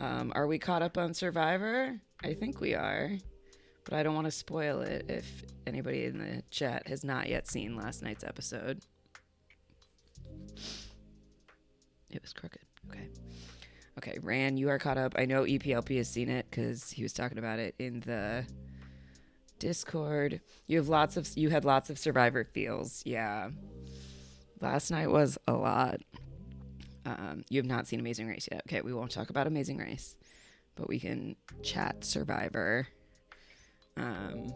Are we caught up on Survivor? I think we are, but I don't want to spoil it if anybody in the chat has not yet seen last night's episode. It was crooked. Okay, Ran, you are caught up. I know EPLP has seen it because he was talking about it in the Discord. You had lots of Survivor feels. Yeah, last night was a lot. You have not seen Amazing Race yet. Okay, we won't talk about Amazing Race, but we can chat Survivor. It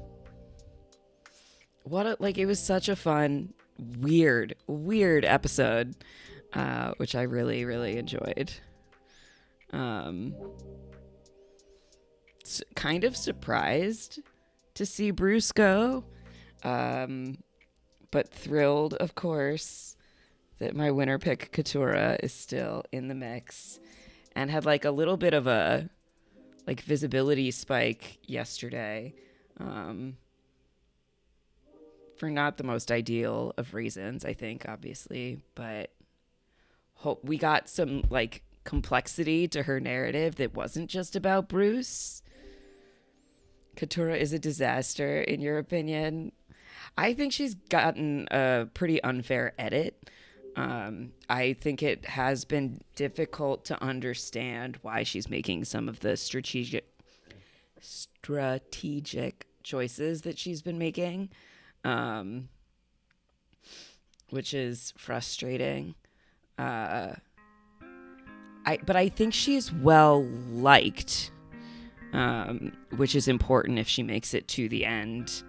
was such a fun, weird episode, which I really, really enjoyed. Kind of surprised to see Bruce go, but thrilled, of course, that my winner pick Katurah is still in the mix, and had like a little bit of a visibility spike yesterday, for not the most ideal of reasons, I think, obviously, but we got some complexity to her narrative that wasn't just about Bruce. Katurah is a disaster, in your opinion? I think she's gotten a pretty unfair edit. I think it has been difficult to understand why she's making some of the strategic choices that she's been making, which is frustrating. But I think she's well liked, which is important if she makes it to the end.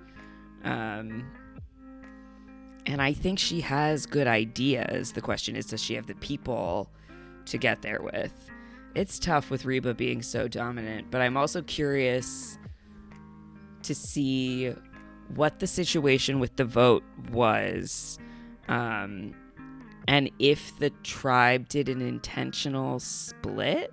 And I think she has good ideas. The question is, does she have the people to get there with? It's tough with Reba being so dominant, but I'm also curious to see what the situation with the vote was. And if the tribe did an intentional split,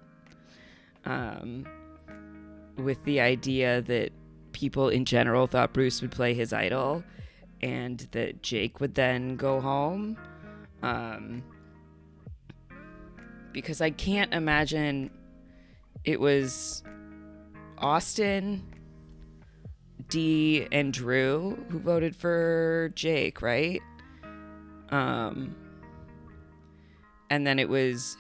with the idea that people in general thought Bruce would play his idol and that Jake would then go home. Because I can't imagine it was Austin, Dee, and Drew who voted for Jake, right? And then it was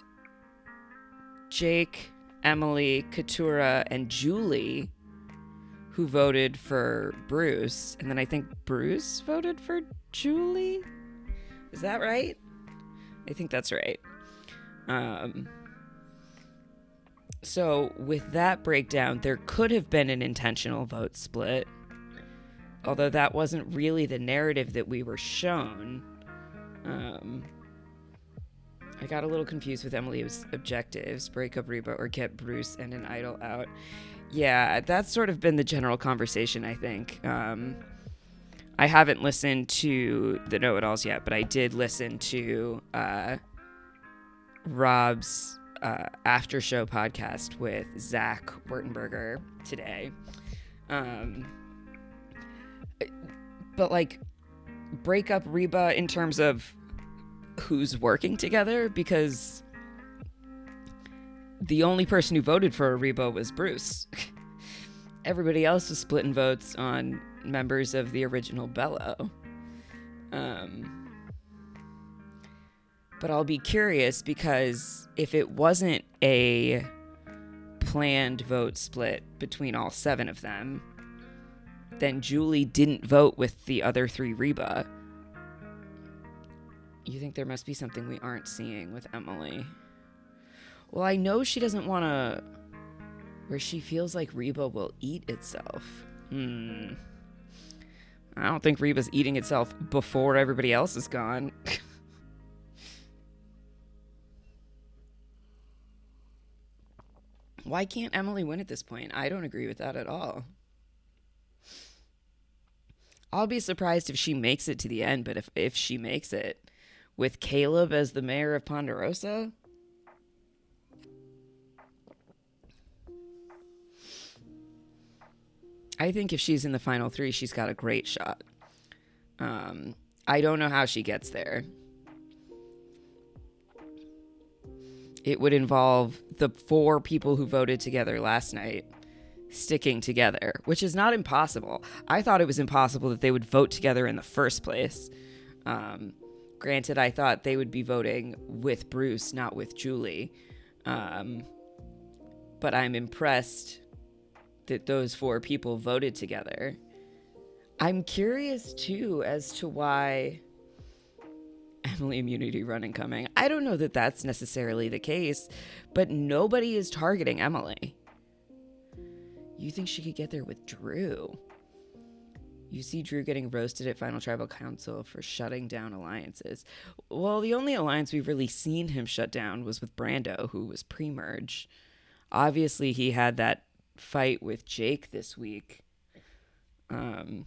Jake, Emily, Katurah, and Julie who voted for Bruce. And then I think Bruce voted for Julie? Is that right? I think that's right. So with that breakdown, there could have been an intentional vote split, although that wasn't really the narrative that we were shown. I got a little confused with Emily's objectives: break up Reba or get Bruce and an idol out. Yeah, that's sort of been the general conversation, I think. I haven't listened to the Know-It-Alls yet, but I did listen to Rob's after show podcast with Zach Wurtenberger today. But break up Reba in terms of who's working together, because the only person who voted for Reba was Bruce. Everybody else was splitting votes on members of the original Bello. But I'll be curious, because if it wasn't a planned vote split between all 7 of them, then Julie didn't vote with the other 3 Reba. You think there must be something we aren't seeing with Emily? Well, I know she doesn't want to, where she feels like Reba will eat itself. I don't think Reba's eating itself before everybody else is gone. Why can't Emily win at this point? I don't agree with that at all. I'll be surprised if she makes it to the end, but if she makes it with Caleb as the mayor of Ponderosa, I think if she's in the final 3, she's got a great shot. I don't know how she gets there. it would involve the 4 people who voted together last night sticking together, which is not impossible. I thought it was impossible that they would vote together in the first place. Granted, I thought they would be voting with Bruce, not with Julie. But I'm impressed that those 4 people voted together. I'm curious, too, as to why Emily immunity running coming. I don't know that that's necessarily the case, but nobody is targeting Emily. You think she could get there with Drew? You see Drew getting roasted at Final Tribal Council for shutting down alliances. Well, the only alliance we've really seen him shut down was with Brando, who was pre-merge. Obviously, he had that fight with Jake this week. But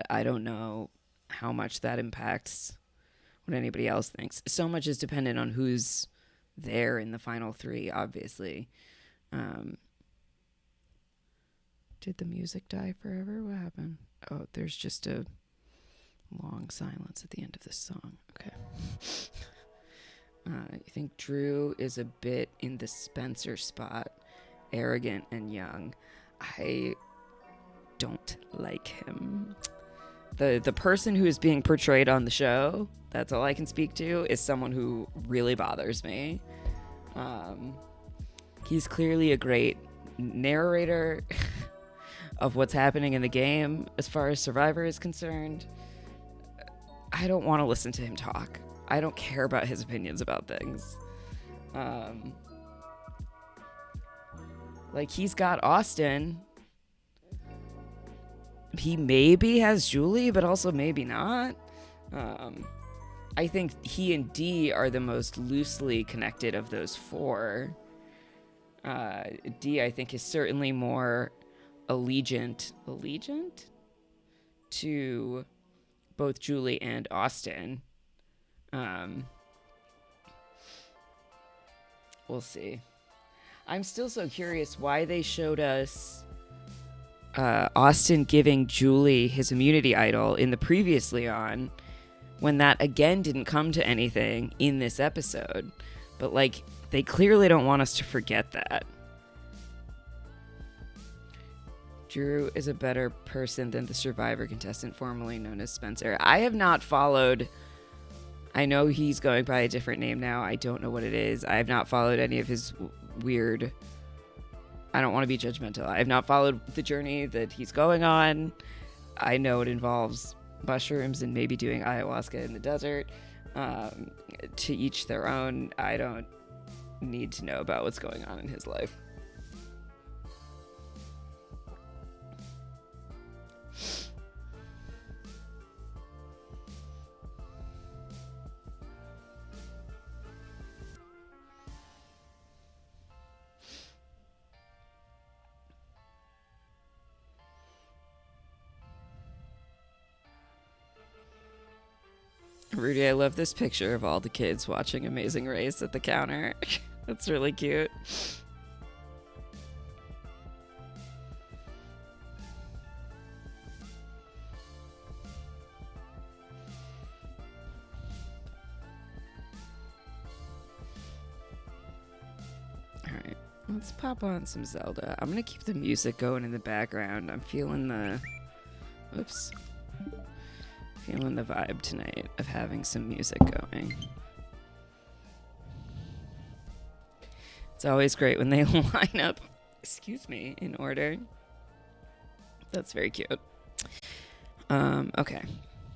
I don't know how much that impacts what anybody else thinks. So much is dependent on who's there in the final 3, obviously. Did the music die forever? What happened? Oh, there's just a long silence at the end of this song. Okay. I think Drew is a bit in the Spencer spot, arrogant and young. I don't like him. The person who is being portrayed on the show, that's all I can speak to, is someone who really bothers me. He's clearly a great narrator of what's happening in the game as far as Survivor is concerned. I don't want to listen to him talk. I don't care about his opinions about things. Like, he's got Austin. He maybe has Julie, but also maybe not. I think he and Dee are the most loosely connected of those 4. Dee, I think, is certainly more allegiant to both Julie and Austin. We'll see. I'm still so curious why they showed us Austin giving Julie his immunity idol in the previously on, when that again didn't come to anything in this episode. But like, they clearly don't want us to forget that. Drew is a better person than the Survivor contestant formerly known as Spencer. I have not followed. I know he's going by a different name now. I don't know what it is. I have not followed any of his weird. I don't want to be judgmental. I have not followed the journey that he's going on. I know it involves mushrooms and maybe doing ayahuasca in the desert. To each their own. I don't need to know about what's going on in his life. Rudy, I love this picture of all the kids watching Amazing Race at the counter. That's really cute. Alright, let's pop on some Zelda. I'm gonna keep the music going in the background. I'm feeling the... Oops. Feeling the vibe tonight of having some music going. It's always great when they line up, in order. That's very cute. Okay,